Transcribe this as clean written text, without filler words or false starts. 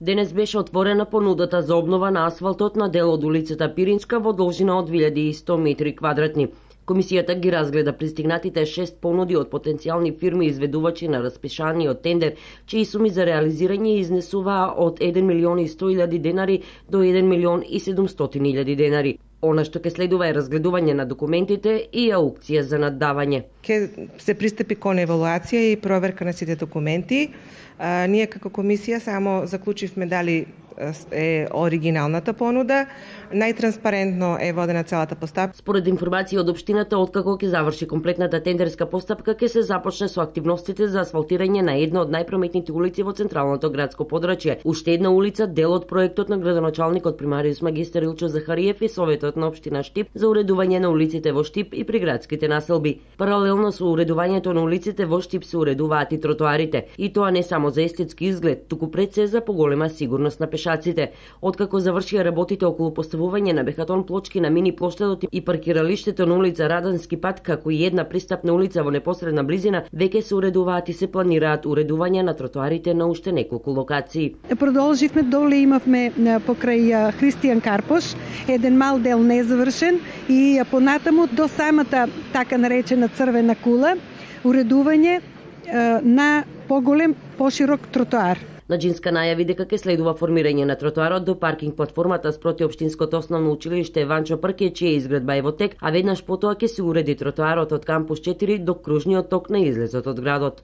Денес беше отворена понудата за обнова на асфалтот на дел од улицата Пиринска во должина од 2100 метри квадратни. Комисијата ги разгледа пристигнатите 6 понуди од потенцијални фирми изведувачи на распишаниот тендер, чии суми за реализирање изнесуваа од 1.100.000 денари до 1.700.000 денари. Она што ќе следува е разгледување на документите и аукција за наддавање. Ке се пристапи кон евалуација и проверка на сите документи. Ние како комисија само заклучивме дали е оригиналната понуда. Најтранспарентно е водена целата постапка. Според информација од општината, откако ќе заврши комплетната тендерска постапка, ќе се започне со активностите за асфалтирање на една од најпрометните улици во централното градско подрачје. Уште една улица, дел од проектот на градоначалникот примариус магистар Илчо Захариев и Советот на општина Штип за уредување на улиците во Штип и приградските населби. Паралелно со уредувањето на улиците во Штип се уредуваат и тротоарите, и тоа не само за естетски изглед, туку пред се за поголема сигурност на пешаците. Откако завршија работите околу поставување на бехатон плочки на мини плоштадот и паркиралиштето на улица Радански пат, како и една пристапна улица во непосредна близина, веќе се уредуваат и се планираат уредувања на тротоарите на уште неколку локации. Продолживме, доле имавме покрај Христијан Карпош еден мал дел незавршен и понатаму до самата така наречена црвена кула уредување на поголем, поширок тротоар. Наџинска најави дека ќе следува формирање на тротоарот до паркинг платформата спроти општинското основно училиште Ванчо Прке, чија изградба е во тек, а веднаш потоа ќе се уреди тротоарот од кампус 4 до кружниот ток на излезот од градот.